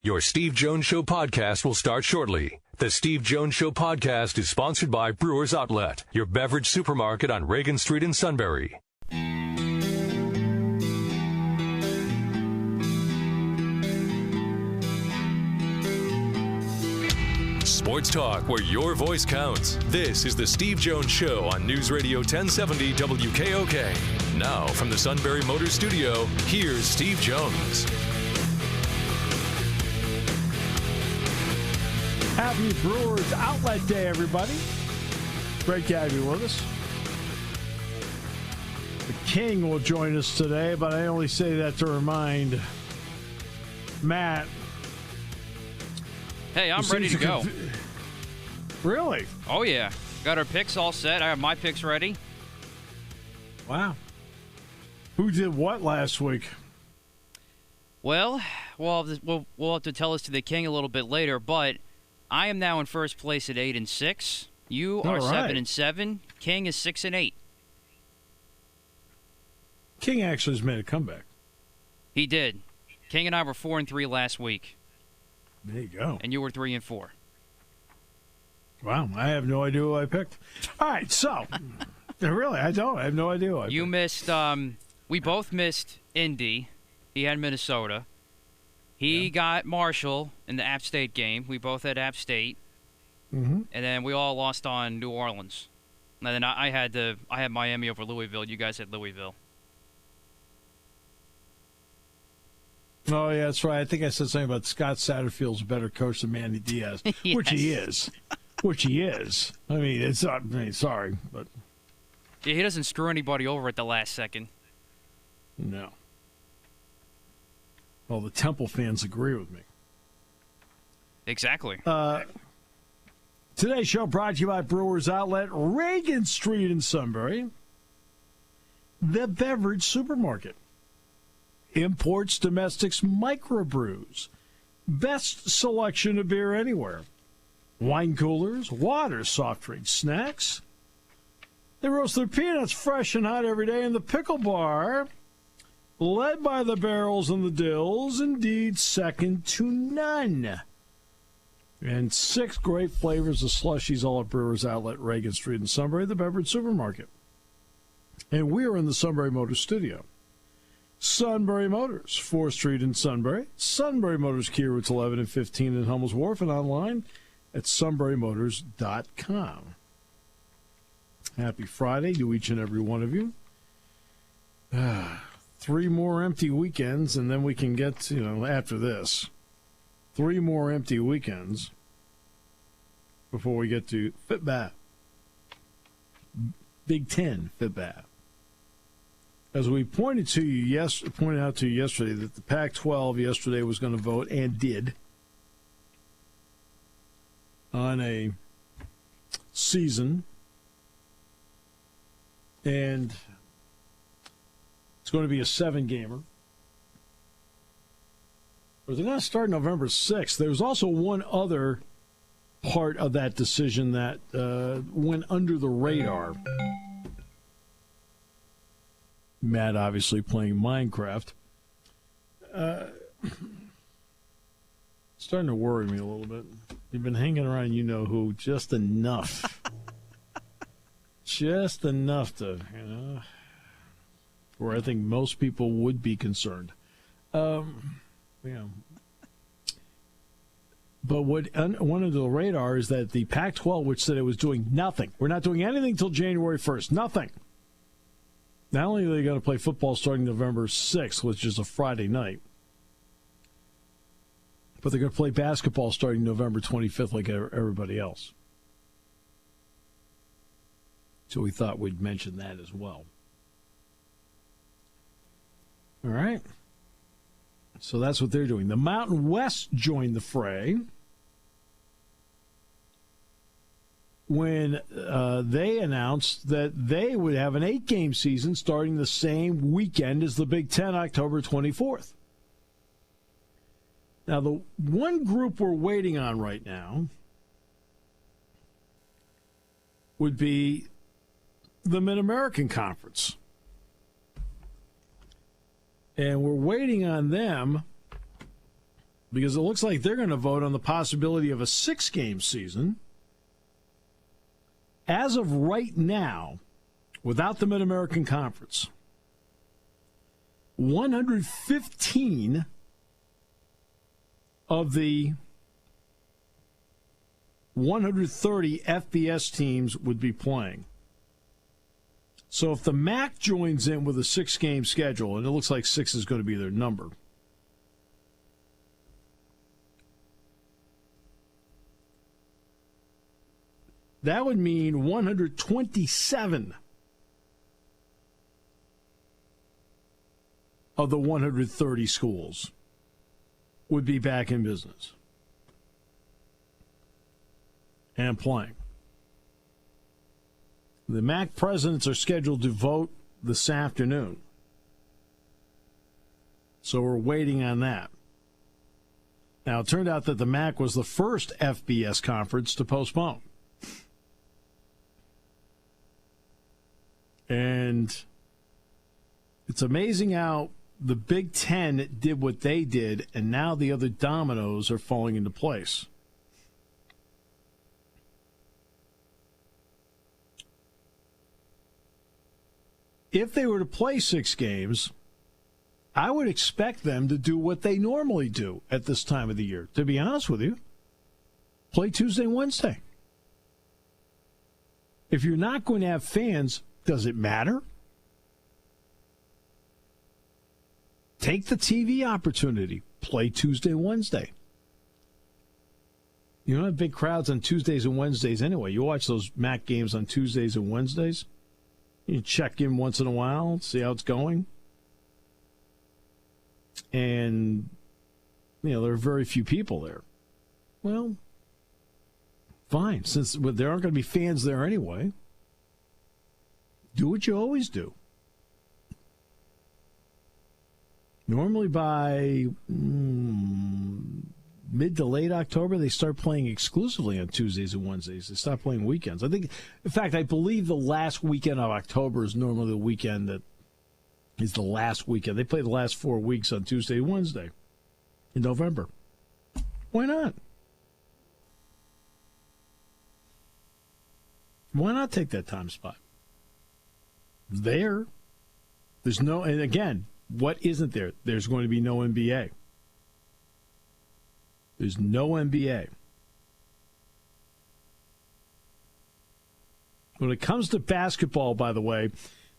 Your Steve Jones Show podcast will start shortly. The Steve Jones Show podcast is sponsored by Brewers Outlet, your beverage supermarket on Reagan Street in Sunbury. Sports talk where your voice counts. This is the Steve Jones Show on News Radio 1070 WKOK. Now from the Sunbury Motors Studio, here's Steve Jones. Happy Brewers Outlet Day, everybody. Great to have you with us. The King will join us today, but I only say that to remind Matt. Hey, I'm ready to go. Really? Oh, yeah. Got our picks all set. I have my picks ready. Wow. Who did what last week? Well, we'll have to tell us to the King a little bit later, but I am now in first place at 8-6. You are 7-7. King is 6-8. King actually has made a comeback. He did. King and I were 4-3 last week. There you go. And you were 3-4. Wow, I have no idea who I picked. All right, so really, I don't. I have no idea who I picked. You missed. We both missed Indy. He had Minnesota. He got Marshall in the App State game. We both had App State. Mm-hmm. And then we all lost on New Orleans. And then I had Miami over Louisville. You guys had Louisville. Oh, yeah, that's right. I think I said something about Scott Satterfield's a better coach than Manny Diaz, Yes. which he is. Which he is. I mean, it's not. I mean, sorry, but Yeah, he doesn't screw anybody over at the last second. no. Well, the Temple fans agree with me. Exactly. Today's show brought to you by Brewers Outlet, Reagan Street in Sunbury. The Beverage Supermarket. Imports, domestics, microbrews. Best selection of beer anywhere. Wine coolers, water, soft drinks, snacks. They roast their peanuts fresh and hot every day in the pickle bar. Led by the barrels and the dills, indeed second to none. And 6 great flavors of slushies all at Brewers Outlet, Reagan Street in Sunbury, the beverage supermarket. And we are in the Sunbury Motors studio. Sunbury Motors, 4th Street in Sunbury. Sunbury Motors, Key Routes 11 and 15 in Hummel's Wharf, and online at sunburymotors.com. Happy Friday to each and every one of you. 3 more empty weekends, and then we can get, after this, 3 more empty weekends before we get to FitBath. Big Ten FitBath. As we pointed out to you yesterday that the Pac-12 yesterday was going to vote, and did, on a season, and it's going to be a 7-gamer. But they're going to start November 6th. There's also one other part of that decision that went under the radar. Matt obviously playing Minecraft. Starting to worry me a little bit. You've been hanging around you-know-who just enough. Just enough to, where I think most people would be concerned. But what went under the radar is that the Pac-12, which said it was doing nothing. We're not doing anything until January 1st. Nothing. Not only are they going to play football starting November 6th, which is a Friday night, but they're going to play basketball starting November 25th like everybody else. So we thought we'd mention that as well. All right. So that's what they're doing. The Mountain West joined the fray when they announced that they would have an 8-game season starting the same weekend as the Big Ten, October 24th. Now, the one group we're waiting on right now would be the Mid-American Conference. And we're waiting on them because it looks like they're going to vote on the possibility of a 6-game season. As of right now, without the Mid-American Conference, 115 of the 130 FBS teams would be playing. So if the MAC joins in with a 6-game schedule, and it looks like 6 is going to be their number, that would mean 127 of the 130 schools would be back in business and playing. The MAC presidents are scheduled to vote this afternoon. So we're waiting on that. Now, it turned out that the MAC was the first FBS conference to postpone. And it's amazing how the Big Ten did what they did, and now the other dominoes are falling into place. If they were to play 6 games, I would expect them to do what they normally do at this time of the year. To be honest with you, play Tuesday and Wednesday. If you're not going to have fans, does it matter? Take the TV opportunity. Play Tuesday and Wednesday. You don't have big crowds on Tuesdays and Wednesdays anyway. You watch those MAC games on Tuesdays and Wednesdays. You check in once in a while, see how it's going. And, there are very few people there. Well, fine. Since there aren't going to be fans there anyway, do what you always do. Normally by mid to late October, they start playing exclusively on Tuesdays and Wednesdays. They stop playing weekends. In fact, I believe the last weekend of October is normally the weekend that is the last weekend. They play the last 4 weeks on Tuesday and Wednesday in November. Why not? Why not take that time spot? There's no, and again, what isn't there? There's going to be no NBA. There's no NBA. When it comes to basketball, by the way,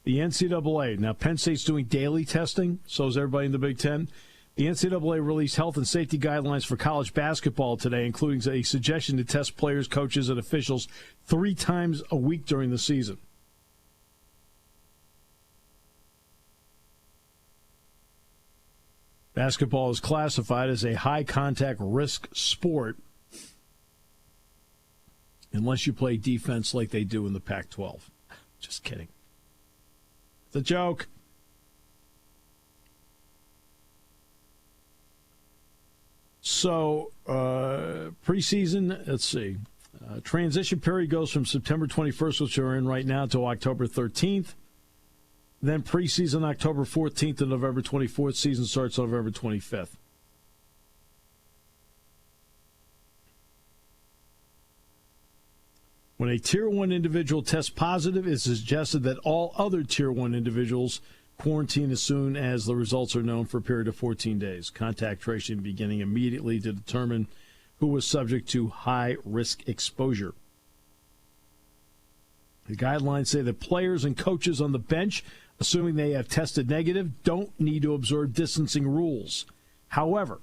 the NCAA, now Penn State's doing daily testing, so is everybody in the Big Ten. The NCAA released health and safety guidelines for college basketball today, including a suggestion to test players, coaches, and officials 3 times a week during the season. Basketball is classified as a high-contact risk sport unless you play defense like they do in the Pac-12. Just kidding. It's a joke. So, preseason, let's see. Transition period goes from September 21st, which we're in right now, to October 13th. Then preseason October 14th to November 24th. Season starts November 25th. When a Tier 1 individual tests positive, it's suggested that all other Tier 1 individuals quarantine as soon as the results are known for a period of 14 days. Contact tracing beginning immediately to determine who was subject to high-risk exposure. The guidelines say that players and coaches on the bench, assuming they have tested negative, don't need to observe distancing rules. However,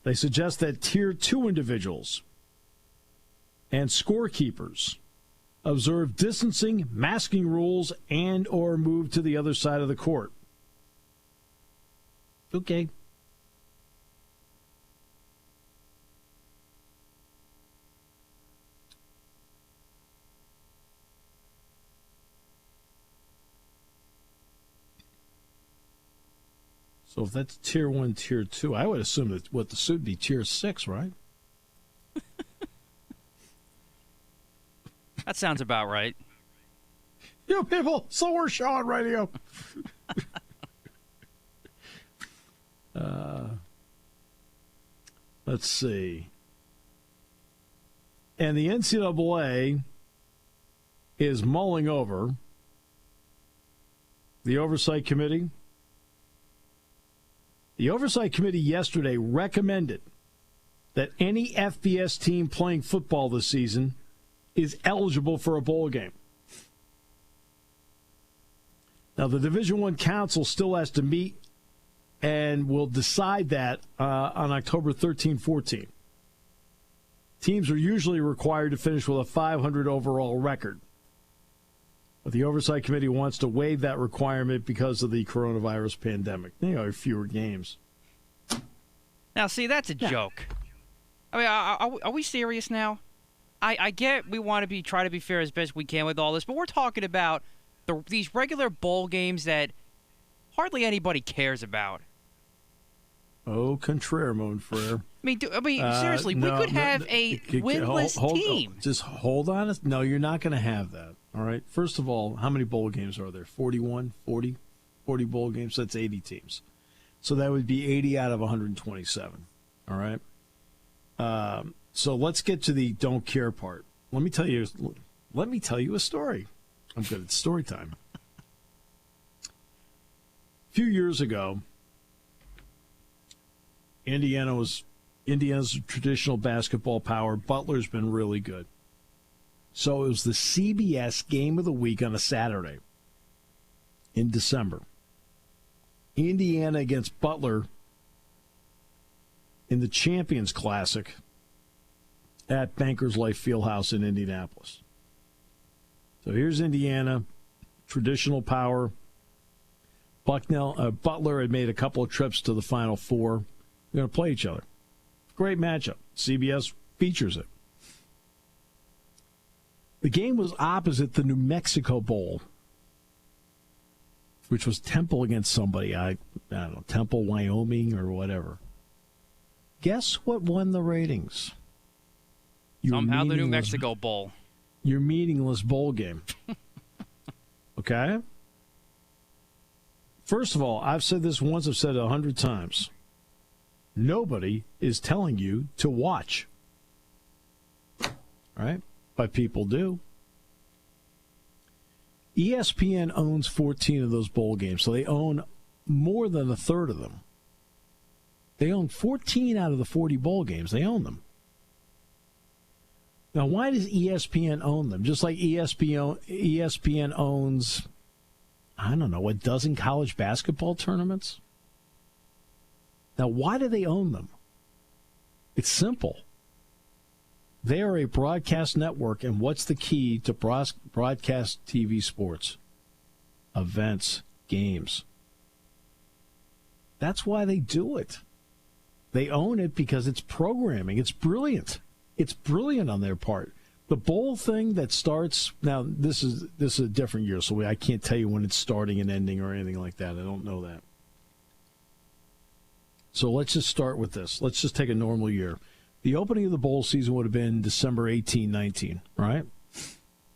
they suggest that Tier 2 individuals and scorekeepers observe distancing, masking rules, and or move to the other side of the court. Okay. So if that's Tier 1, Tier 2, I would assume that what the suit would be Tier 6, right? That sounds about right. You people, so we're showing radio. Let's see. And the NCAA is mulling over the Oversight Committee. The Oversight Committee yesterday recommended that any FBS team playing football this season is eligible for a bowl game. Now, the Division I Council still has to meet and will decide that on October 13, 14. Teams are usually required to finish with a 500 overall record. But the Oversight Committee wants to waive that requirement because of the coronavirus pandemic. There are fewer games. Now, see, that's a joke. I mean, are we serious now? I get we want to try to be fair as best we can with all this, but we're talking about these regular bowl games that hardly anybody cares about. Oh, contraire, mon frere. Seriously, we could have a winless team. Just hold on. No, you're not going to have that. All right. First of all, how many bowl games are there? 41, 40 bowl games. That's 80 teams. So that would be 80 out of 127. All right. So let's get to the don't care part. Let me tell you a story. I'm good at story time. A few years ago, Indiana's traditional basketball power. Butler's been really good. So it was the CBS game of the week on a Saturday in December. Indiana against Butler in the Champions Classic at Bankers Life Fieldhouse in Indianapolis. So here's Indiana, traditional power. Butler had made a couple of trips to the Final Four. They're going to play each other. Great matchup. CBS features it. The game was opposite the New Mexico Bowl, which was Temple against somebody. I don't know, Temple, Wyoming, or whatever. Guess what won the ratings? Somehow the New Mexico Bowl. Your meaningless bowl game. Okay? First of all, I've said this once, I've said it 100 times. Nobody is telling you to watch. Right? But people do. ESPN owns 14 of those bowl games, so they own more than a third of them. They own 14 out of the 40 bowl games. They own them. Now, why does ESPN own them? Just like ESPN owns, I don't know, a dozen college basketball tournaments? Now, why do they own them? It's simple. They are a broadcast network, and what's the key to broadcast TV sports? Events, games. That's why they do it. They own it because it's programming. It's brilliant. It's brilliant on their part. The bowl thing that starts now. This is a different year, so I can't tell you when it's starting and ending or anything like that. I don't know that. So let's just start with this. Let's just take a normal year. The opening of the bowl season would have been December 18, 19, right?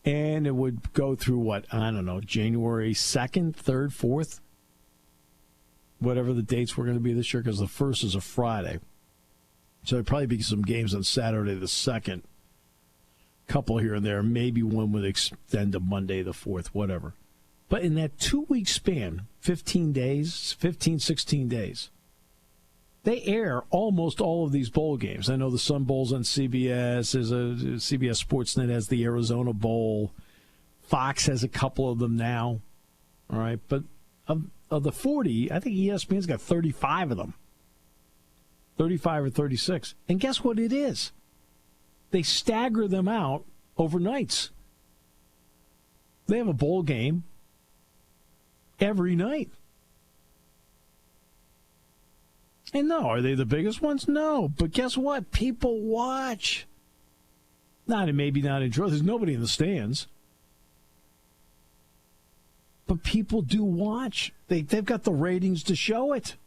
And it would go through what? I don't know, January 2nd, 3rd, 4th? Whatever the dates were going to be this year, because the 1st is a Friday. So there'd probably be some games on Saturday the 2nd. Couple here and there. Maybe one would extend to Monday the 4th, whatever. But in that 2-week span, 16 days, they air almost all of these bowl games. I know the Sun Bowl's on CBS. There's CBS Sportsnet has the Arizona Bowl. Fox has a couple of them now. All right, but of the 40, I think ESPN's got 35 of them. 35 or 36. And guess what it is? They stagger them out overnights. They have a bowl game every night. And no, are they the biggest ones? No. But guess what? People watch. Maybe not enjoy. There's nobody in the stands. But people do watch. They've got the ratings to show it.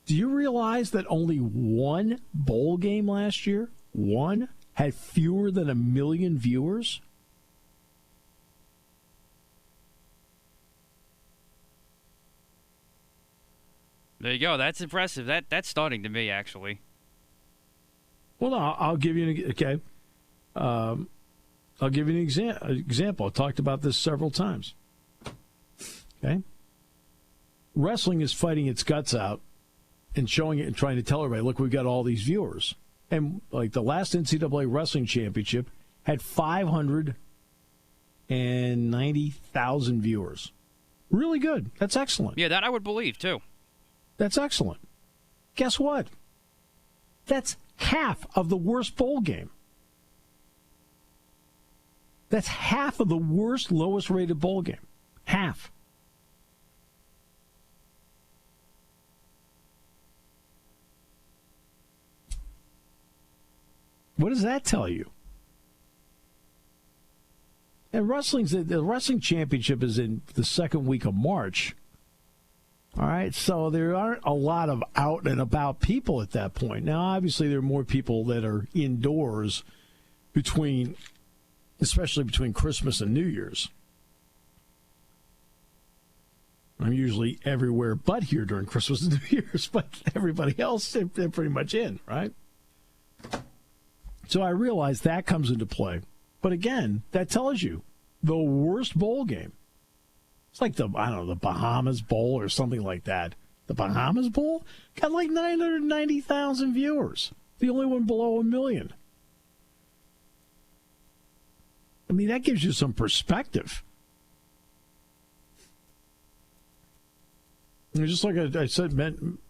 Do you realize that only one bowl game last year, had fewer than 1 million viewers? There you go. That's impressive. That's stunning to me, actually. Well, no, I'll give you I'll give you an example. I talked about this several times. Okay? Wrestling is fighting its guts out and showing it and trying to tell everybody, look, we've got all these viewers. And like the last NCAA wrestling championship had 590,000 viewers. Really good. That's excellent. Yeah, that I would believe, too. That's excellent. Guess what? That's half of the worst bowl game. That's half of the worst, lowest rated bowl game. Half. What does that tell you? And the wrestling championship is in the second week of March. All right, so there aren't a lot of out and about people at that point. Now, obviously, there are more people that are indoors especially between Christmas and New Year's. I'm usually everywhere but here during Christmas and New Year's, but everybody else, they're pretty much in, right? So I realize that comes into play. But again, that tells you the worst bowl game. It's like the Bahamas Bowl or something like that. The Bahamas Bowl got like 990,000 viewers. The only one below 1 million. I mean, that gives you some perspective. And just like I said,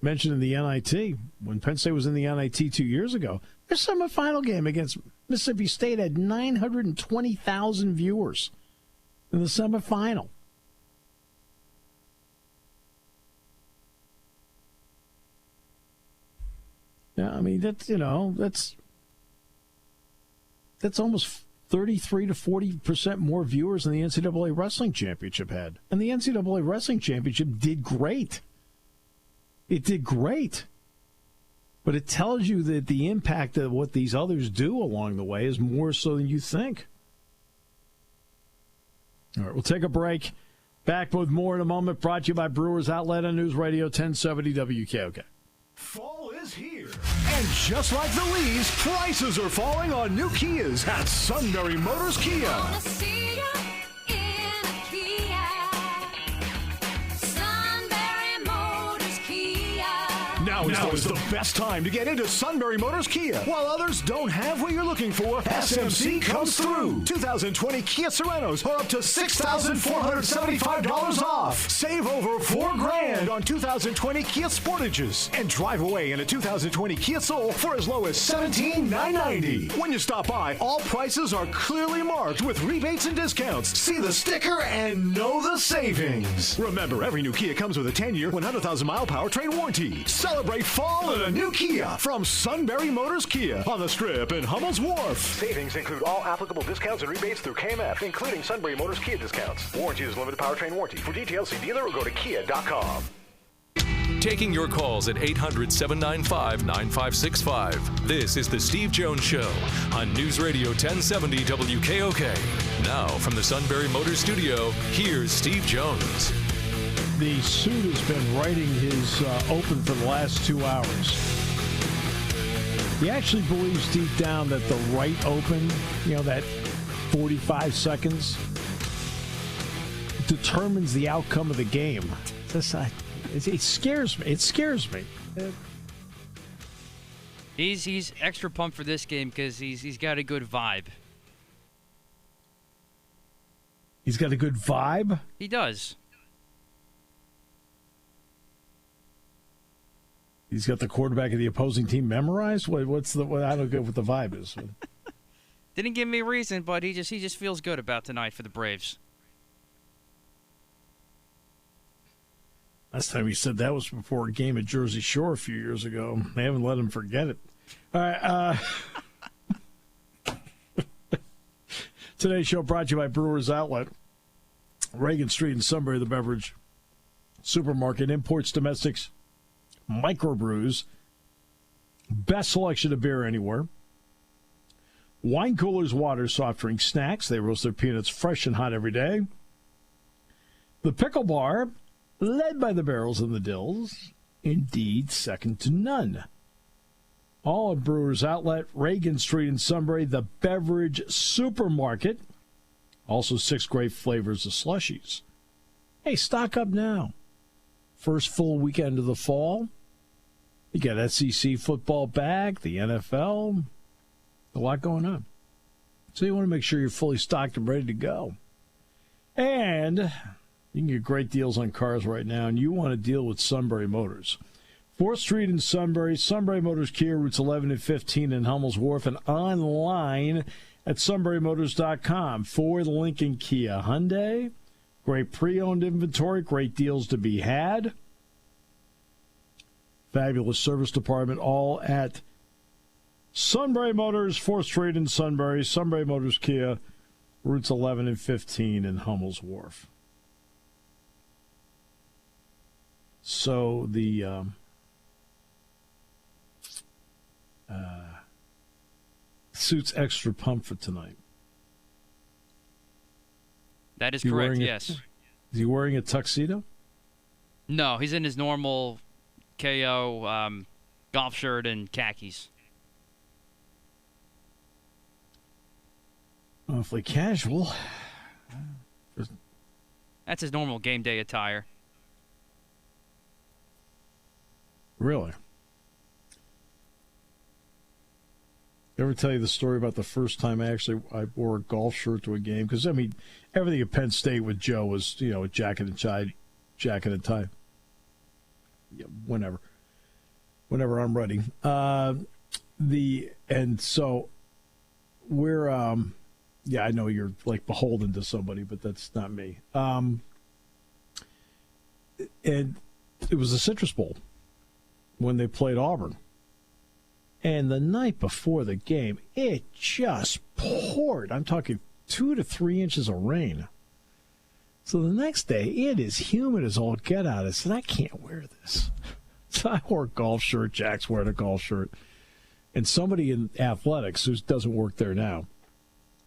mentioned in the NIT, when Penn State was in the NIT 2 years ago, their semifinal game against Mississippi State had 920,000 viewers in the semifinal. Yeah, I mean, that's almost 33 to 40% more viewers than the NCAA Wrestling Championship had. And the NCAA Wrestling Championship did great. It did great. But it tells you that the impact of what these others do along the way is more so than you think. All right, we'll take a break. Back with more in a moment. Brought to you by Brewers Outlet on News Radio 1070 WKOK. Fall is here, and just like the leaves, prices are falling on new Kias at Sunbury Motors Kia. Now is the best time to get into Sunbury Motors Kia. While others don't have what you're looking for, SMC comes through. 2020 Kia Sorentos are up to $6,475 off. Save over $4,000 on 2020 Kia Sportages and drive away in a 2020 Kia Soul for as low as $17,990. When you stop by, all prices are clearly marked with rebates and discounts. See the sticker and know the savings. Remember, every new Kia comes with a 10-year, 100,000-mile powertrain warranty. Celebrate fall in a new Kia from Sunbury Motors Kia on the Strip in Hummel's Wharf. Savings include all applicable discounts and rebates through KMF, including Sunbury Motors Kia discounts. Warranty is limited powertrain warranty. For details, see dealer or go to kia.com. Taking your calls at 800-795-9565. This is the Steve Jones Show on News Radio 1070 WKOK. Now from the Sunbury Motors Studio, here's Steve Jones. The suit has been writing his open for the last 2 hours. He actually believes deep down that the right open, that 45 seconds, determines the outcome of the game. It scares me. It scares me. He's extra pumped for this game because he's got a good vibe. He's got a good vibe? He does. He's got the quarterback of the opposing team memorized? I don't get what the vibe is. Didn't give me a reason, but he just feels good about tonight for the Braves. Last time he said that was before a game at Jersey Shore a few years ago. They haven't let him forget it. All right. Today's show brought to you by Brewers Outlet. Reagan Street in Sunbury, the beverage supermarket, imports, domestics, microbrews, best selection of beer anywhere. Wine coolers, water, soft drinks, snacks. They roast their peanuts fresh and hot every day. The Pickle Bar, led by the Barrels and the Dills, indeed second to none. All at Brewers Outlet, Reagan Street in Sunbury, the Beverage Supermarket. Also 6 great flavors of slushies. Hey, stock up now. First full weekend of the fall. You got SEC football back, the NFL, a lot going on. So you want to make sure you're fully stocked and ready to go. And you can get great deals on cars right now, and you want to deal with Sunbury Motors. 4th Street in Sunbury, Sunbury Motors Kia, routes 11 and 15 in Hummel's Wharf, and online at sunburymotors.com. For the Lincoln Kia Hyundai, great pre-owned inventory, great deals to be had. Fabulous service department, all at Sunbury Motors, 4th Street in Sunbury, Sunbury Motors Kia, routes 11 and 15 in Hummel's Wharf. So the suit's extra pumped for tonight. That is correct, yes. Is he wearing a tuxedo? No, he's in his normal KO golf shirt and khakis. Awfully casual. That's his normal game day attire. Really? Ever tell you the story about the first time I wore a golf shirt to a game? Because, I mean, everything at Penn State with Joe was, a jacket and tie. Yeah, whenever I'm ready. And so we're, I know you're like beholden to somebody, but that's not me. And it was the Citrus Bowl when they played Auburn. And the night before the game, it just poured. I'm talking 2 to 3 inches of rain. So the next day, it is humid as all get out. I said, I can't wear this. So I wore a golf shirt. Jack's wearing a golf shirt. And somebody in athletics, who doesn't work there now,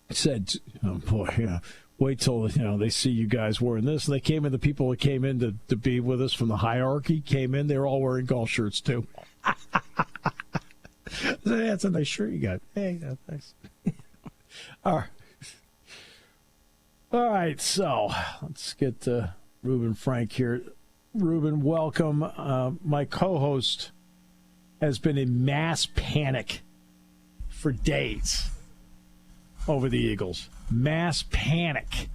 said, oh boy, wait till they see you guys wearing this. And they came in, the people that came in to be with us from the hierarchy came in. They were all wearing golf shirts too. That's a nice shirt you got. Hey, thanks. All right, so let's get to Reuben Frank here. Reuben, welcome. My co-host has been in mass panic for days over the Eagles. Mass panic.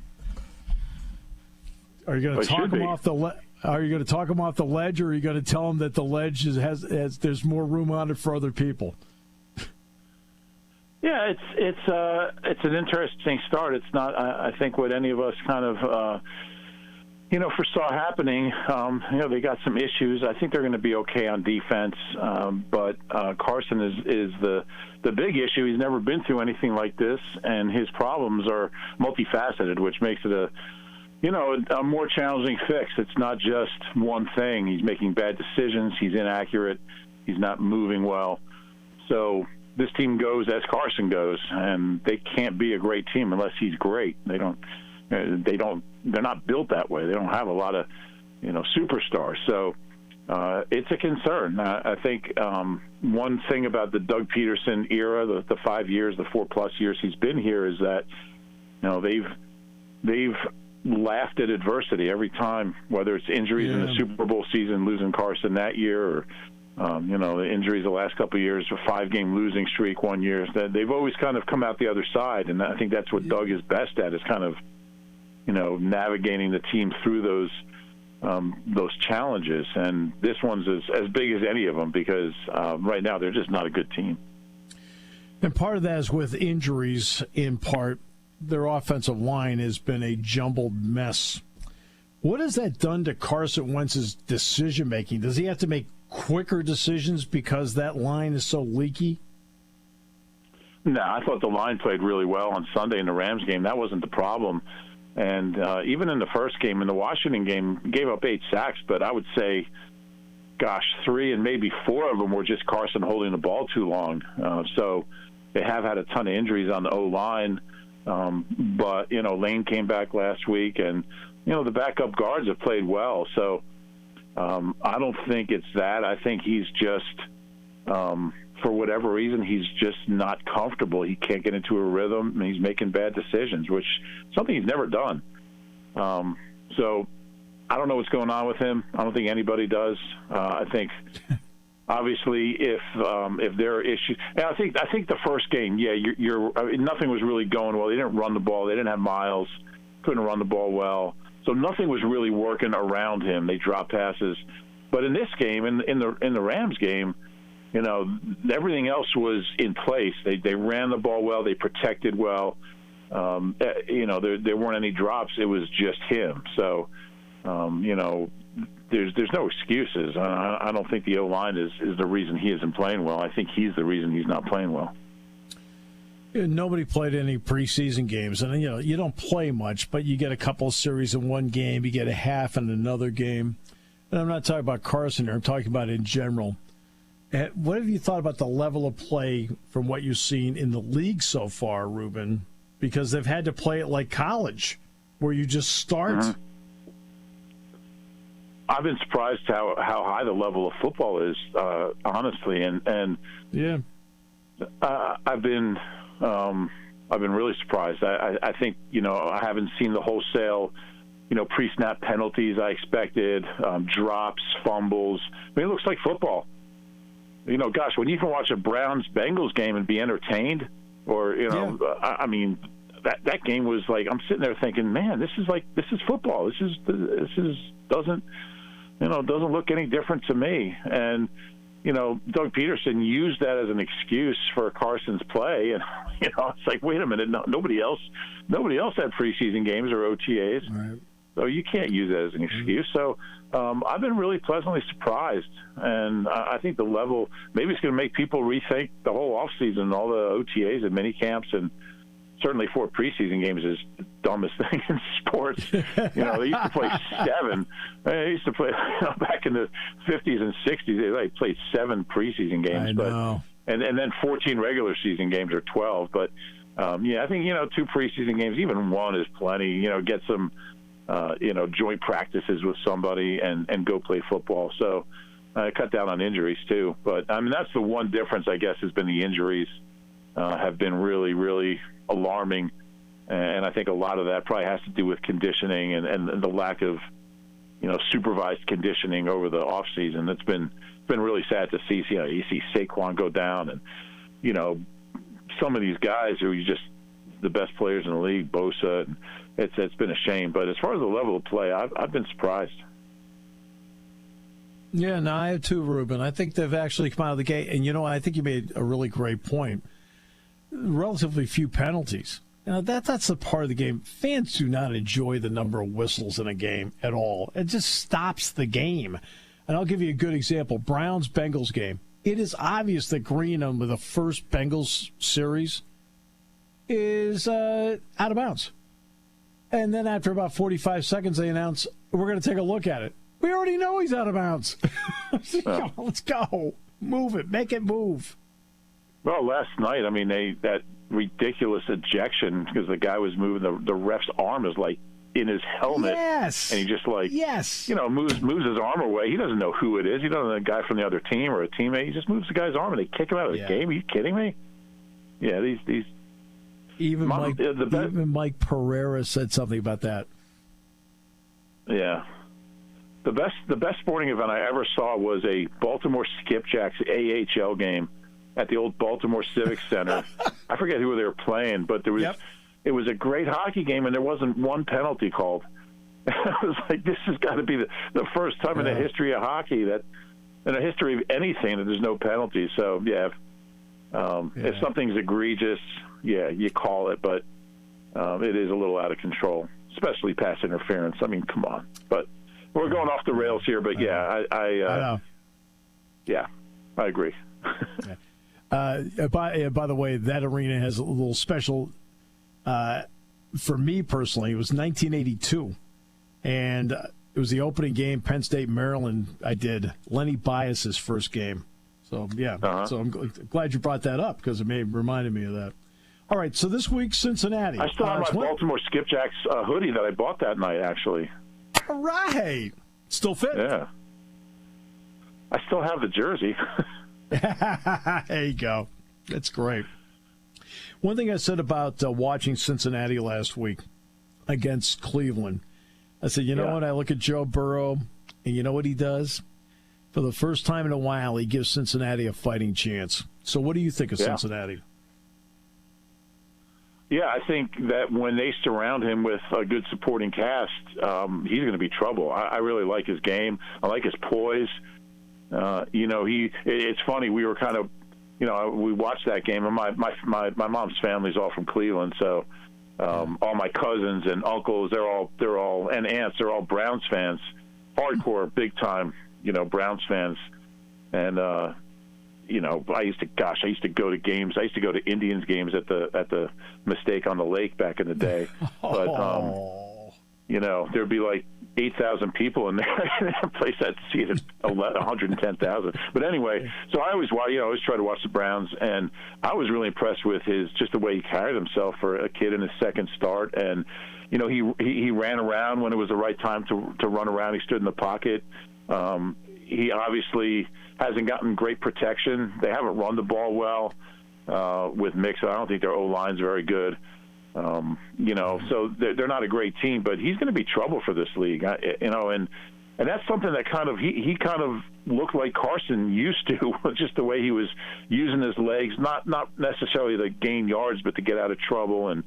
Are you going to talk him off the Are you going to talk him off the ledge, or are you going to tell him that the ledge has there's more room on it for other people? Yeah, it's an interesting start. It's not, I think, what any of us kind of foresaw happening. They got some issues. I think they're going to be okay on defense, but Carson is the big issue. He's never been through anything like this, and his problems are multifaceted, which makes it a more challenging fix. It's not just one thing. He's making bad decisions. He's inaccurate. He's not moving well. So this team goes as Carson goes, and they can't be a great team unless he's great. They're not built that way. They don't have a lot of, superstars. So it's a concern. I think one thing about the Doug Peterson era, the 5 years, the 4+ years he's been here, is that, they've laughed at adversity every time, whether it's injuries in the Super Bowl season, losing Carson that year, or the injuries the last couple of years, a 5-game losing streak one year. They've always kind of come out the other side, and I think that's what Doug is best at, is kind of, navigating the team through those challenges. And this one's as big as any of them, because right now they're just not a good team. And part of that is with injuries, in part. Their offensive line has been a jumbled mess. What has that done to Carson Wentz's decision-making? Does he have to make quicker decisions because that line is so leaky? No, I thought the line played really well on Sunday in the Rams game. That wasn't the problem. And even in the first game, in the Washington game, gave up 8 sacks, but I would say, 3 and maybe 4 of them were just Carson holding the ball too long. So they have had a ton of injuries on the O-line. But, Lane came back last week, and, the backup guards have played well. So I don't think it's that. I think he's just for whatever reason, he's just not comfortable. He can't get into a rhythm, and he's making bad decisions, which is something he's never done. So I don't know what's going on with him. I don't think anybody does. I think, obviously, if there are issues, and I think the first game, nothing was really going well. They didn't run the ball. They didn't have Miles. Couldn't run the ball well. So nothing was really working around him. They dropped passes. But in this game, in the Rams game, everything else was in place. They ran the ball well. They protected well. There weren't any drops. It was just him. So, there's no excuses. I don't think the O-line is the reason he isn't playing well. I think he's the reason he's not playing well. Nobody played any preseason games, and you don't play much, but you get a couple of series in one game, you get a half in another game. And I'm not talking about Carson here, I'm talking about in general. What have you thought about the level of play from what you've seen in the league so far, Reuben? Because they've had to play it like college, where you just start. Mm-hmm. I've been surprised how high the level of football is, honestly, and yeah, I've been really surprised. I think I haven't seen the wholesale pre-snap penalties I expected, drops, fumbles. I mean, it looks like football. Gosh, when you can watch a Browns-Bengals game and be entertained, or I mean, that game was like, I'm sitting there thinking, man, this is football. This doesn't look any different to me. And Doug Peterson used that as an excuse for Carson's play, and it's like, wait a minute, nobody else had preseason games or OTAs, right. So you can't use that as an excuse. So I've been really pleasantly surprised, and I think the level, maybe it's going to make people rethink the whole offseason and all the OTAs and mini camps, and certainly 4 preseason games is the dumbest thing in sports. They used to play 7. They used to play back in the 50s and 60s. They played 7 preseason games, I know. and then 14 regular season games or 12. But I think 2 preseason games, even 1 is plenty. Get some joint practices with somebody and go play football. So cut down on injuries too. But I mean, that's the one difference, I guess, has been the injuries have been really, really alarming, and I think a lot of that probably has to do with conditioning and the lack of supervised conditioning over the off season. It's been really sad to see. You see Saquon go down, and some of these guys who are just the best players in the league, Bosa. And it's been a shame. But as far as the level of play, I've been surprised. Yeah, no, I have too, Reuben. I think they've actually come out of the gate, and I think you made a really great point. Relatively few penalties. That's the part of the game. Fans do not enjoy the number of whistles in a game at all. It just stops the game. And I'll give you a good example. Browns-Bengals game. It is obvious that Green on the first Bengals series is out of bounds. And then after about 45 seconds, they announce, we're going to take a look at it. We already know he's out of bounds. Come on, let's go. Move it. Make it move. Well, last night, I mean, that ridiculous ejection because the guy was moving, the ref's arm is like in his helmet. Yes. And he just moves his arm away. He doesn't know who it is. He doesn't know a guy from the other team or a teammate. He just moves the guy's arm and they kick him out of the game. Are you kidding me? Yeah, these. Even Mike Pereira said something about that. Yeah. The best sporting event I ever saw was a Baltimore Skipjacks AHL game at the old Baltimore Civic Center. I forget who they were playing, but it was a great hockey game, and there wasn't one penalty called. I was like, this has got to be the first time in the history of hockey in the history of anything that there's no penalty. So, if something's egregious, you call it, but it is a little out of control, especially pass interference. I mean, come on. But we're going off the rails here, but I agree. By the way, that arena has a little special for me personally. It was 1982, and it was the opening game, Penn State, Maryland. I did Lenny Bias's first game. So, So I'm glad you brought that up because it reminded me of that. All right, so this week, Cincinnati. I still have my Baltimore Skipjacks hoodie that I bought that night, actually. All right. Still fit? Yeah. I still have the jersey. There you go. That's great. One thing I said about watching Cincinnati last week against Cleveland, I said, you know what? I look at Joe Burrow, and you know what he does? For the first time in a while, he gives Cincinnati a fighting chance. So what do you think of Cincinnati? Yeah, I think that when they surround him with a good supporting cast, he's going to be trouble. I really like his game. I like his poise. It's funny. We were kind of, we watched that game, and my mom's family's all from Cleveland, so all my cousins and uncles, they're all and aunts, they're all Browns fans, hardcore, big time, Browns fans, and I used to go to games. I used to go to Indians games at the Mistake on the Lake back in the day. But there'd be like 8,000 people in there. A place that seated 110,000. But anyway, so I always try to watch the Browns, and I was really impressed with just the way he carried himself for a kid in his second start. And he ran around when it was the right time to run around. He stood in the pocket. He obviously hasn't gotten great protection. They haven't run the ball well with Mixon. I don't think their O-line's very good. So they're not a great team, but he's going to be trouble for this league. And that's something that kind of he kind of looked like Carson used to, just the way he was using his legs, not necessarily to gain yards, but to get out of trouble and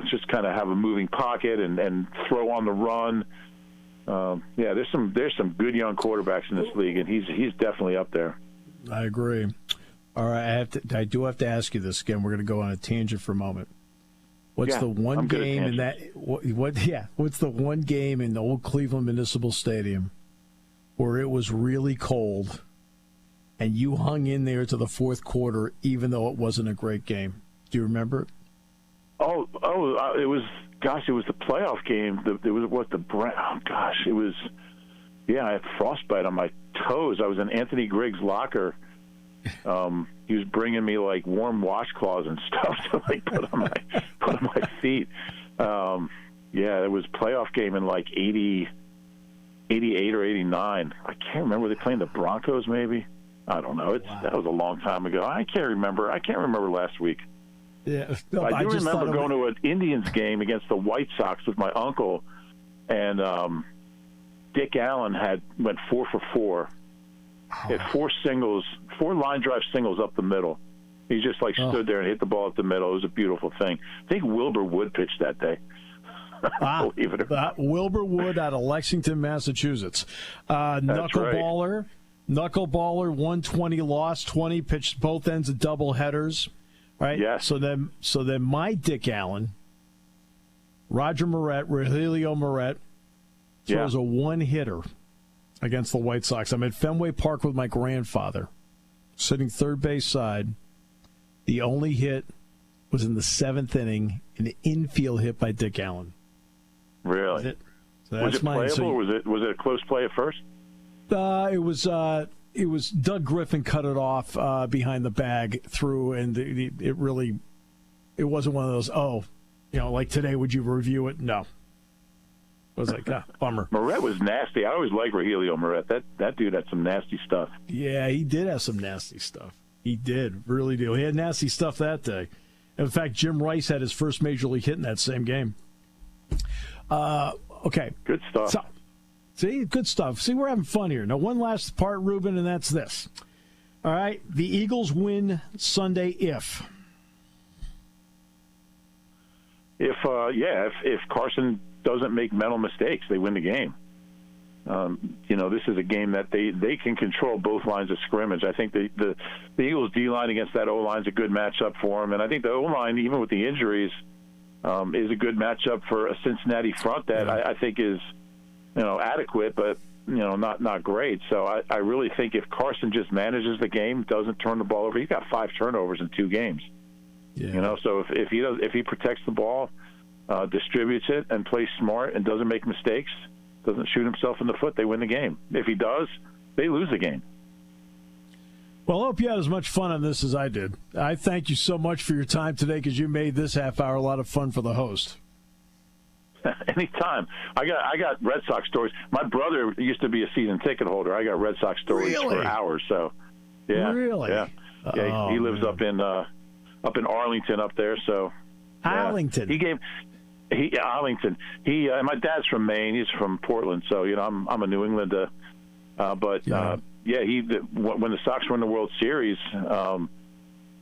just kind of have a moving pocket and throw on the run. There's some good young quarterbacks in this league, and he's definitely up there. I agree. All right, I do have to ask you this again. We're going to go on a tangent for a moment. What's the one game in that? What's the one game in the old Cleveland Municipal Stadium where it was really cold, and you hung in there to the fourth quarter, even though it wasn't a great game? Do you remember? It was. Gosh, it was the playoff game. I had frostbite on my toes. I was in Anthony Griggs' locker. He was bringing me like warm washcloths and stuff to like put on my feet. It was a playoff game in like 88 or 89. I can't remember. Were they playing the Broncos maybe? I don't know. That was a long time ago. I can't remember last week. Yeah, I do remember going to an Indians game against the White Sox with my uncle, and Dick Allen went 4 for 4. He had 4 line drive singles up the middle. He just stood there and hit the ball up the middle. It was a beautiful thing. I think Wilbur Wood pitched that day. Believe it or not. Wilbur Wood out of Lexington, Massachusetts. Knuckleballer, 120, lost 20, pitched both ends of double headers. Right. Yes. So then my Dick Allen, Rogelio Moret, throws a one-hitter against the White Sox. I'm at Fenway Park with my grandfather, sitting third base side. The only hit was in the 7th inning, an infield hit by Dick Allen. Really? So was it playable, or was it a close play at first? It was Doug Griffin cut it off behind the bag through, and it wasn't one of those, like today, would you review it? No. I was like, bummer. Moret was nasty. I always liked Rogelio Moret. That dude had some nasty stuff. Yeah, he did have some nasty stuff. He did, really do. He had nasty stuff that day. In fact, Jim Rice had his first major league hit in that same game. Okay. Good stuff. So, see, good stuff. See, we're having fun here. Now, one last part, Reuben, and that's this. All right, the Eagles win Sunday if Carson doesn't make mental mistakes, they win the game. This is a game that they can control both lines of scrimmage. I think the Eagles D-line against that O-line is a good matchup for them, and I think the O-line, even with the injuries, is a good matchup for a Cincinnati front that I think is adequate, but not great. So I really think if Carson just manages the game, doesn't turn the ball over, he's got 5 turnovers in 2 games. Yeah. So if he protects the ball, distributes it, and plays smart and doesn't make mistakes, doesn't shoot himself in the foot, they win the game. If he does, they lose the game. Well, I hope you had as much fun on this as I did. I thank you so much for your time today, because you made this half hour a lot of fun for the host. Anytime. I got Red Sox stories. My brother used to be a season ticket holder. I got Red Sox stories for hours. So, Yeah. Really? Yeah. Yeah. He lives up in Arlington up there. So. Arlington. Arlington. My dad's from Maine. He's from Portland. So I'm a New Englander. When the Sox won the World Series,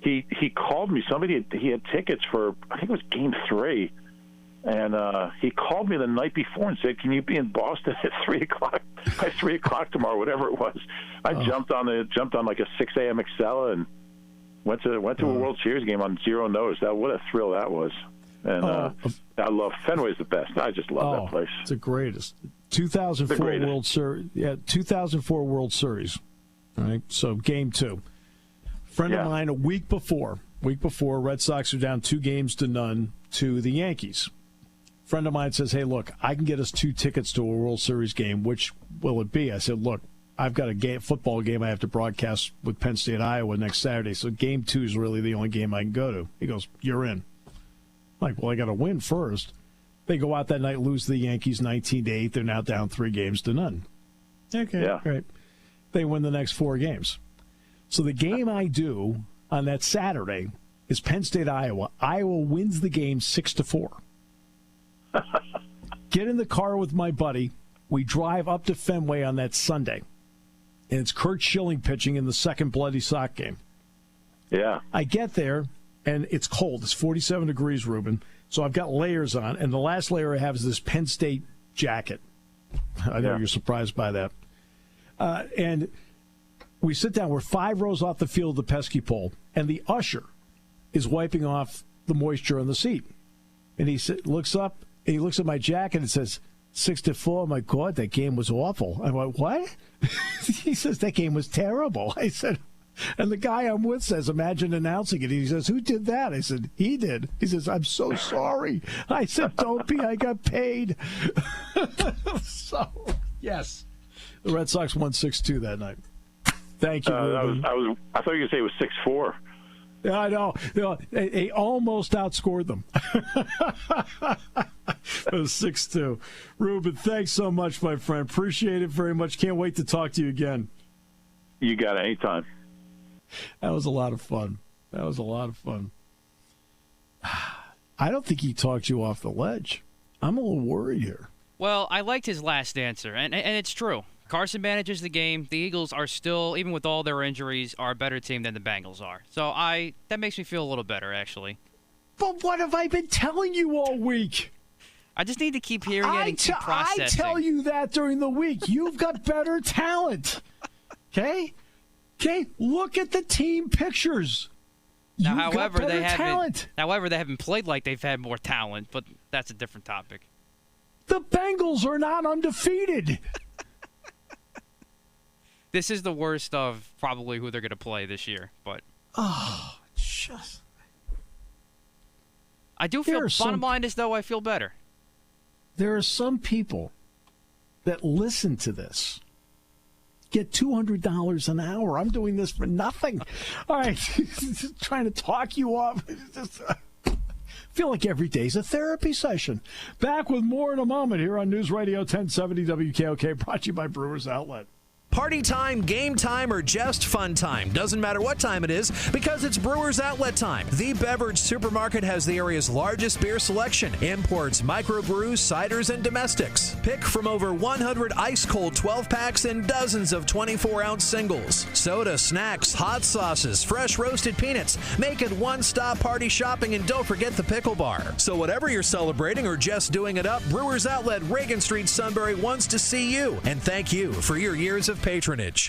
he called me. He had tickets for, I think it was Game 3, and he called me the night before and said, "Can you be in Boston at 3:00? By 3:00 tomorrow, whatever it was." I jumped on like a 6 a.m. Excella and went to a World Series game on zero notice. What a thrill that was! And I love Fenway's the best. I just love that place. It's the greatest. 2004 World Series. Yeah, 2004 World Series. All right. So Game 2. Friend of mine a week before, Red Sox are down 2-0 to the Yankees. Friend of mine says, "Hey, look, I can get us 2 tickets to a World Series game. Which will it be?" I said, "Look, I've got a football game I have to broadcast with Penn State, Iowa next Saturday. So Game 2 is really the only game I can go to." He goes, "You're in." I'm like, well, I got to win first. They go out that night, lose to the Yankees 19-8. They're now down 3-0. Okay, great. They win the next 4 games. So the game I do on that Saturday is Penn State, Iowa. Iowa wins the game 6-4. Get in the car with my buddy. We drive up to Fenway on that Sunday. And it's Curt Schilling pitching in the second Bloody Sock game. Yeah. I get there, and it's cold. It's 47 degrees, Reuben. So I've got layers on, and the last layer I have is this Penn State jacket. I know you're surprised by that. And we sit down. We're 5 rows off the field of the pesky pole, and the usher is wiping off the moisture on the seat. And he looks up, and he looks at my jacket and says, 6-4. I'm like, God, that game was awful. I'm like, what? He says, that game was terrible. I said, and the guy I'm with says, imagine announcing it. He says, who did that? I said, he did. He says, I'm so sorry. I said, don't be. I got paid. So, yes. The Red Sox won 6-2 that night. Thank you, Reuben. I thought you were going to say it was 6-4. Yeah, I know. They almost outscored them. It was 6-2. Reuben, thanks so much, my friend. Appreciate it very much. Can't wait to talk to you again. You got it anytime. That was a lot of fun. I don't think he talked you off the ledge. I'm a little worried here. Well, I liked his last answer, and it's true. Carson manages the game. The Eagles are still, even with all their injuries, are a better team than the Bengals are. So that makes me feel a little better, actually. But what have I been telling you all week? I just need to keep hearing it and keep processing. I tell you that during the week. You've got better talent. Okay? Look at the team pictures. Now, however, they haven't played like they've had more talent, but that's a different topic. The Bengals are not undefeated. This is the worst of probably who they're going to play this year, but just. I do feel. Bottom line is, though, I feel better. There are some people that listen to this. Get $200 an hour. I'm doing this for nothing. All right. Just trying to talk you off. Feel like every day's a therapy session. Back with more in a moment here on News Radio 1070 WKOK, brought to you by Brewers Outlet. Party time, game time, or just fun time. Doesn't matter what time it is, because it's Brewers Outlet time. The beverage supermarket has the area's largest beer selection. Imports, microbrews, ciders, and domestics. Pick from over 100 ice-cold 12-packs and dozens of 24-ounce singles. Soda, snacks, hot sauces, fresh roasted peanuts. Make it one-stop party shopping, and don't forget the pickle bar. So whatever you're celebrating or just doing it up, Brewers Outlet, Reagan Street, Sunbury wants to see you. And thank you for your years of patronage.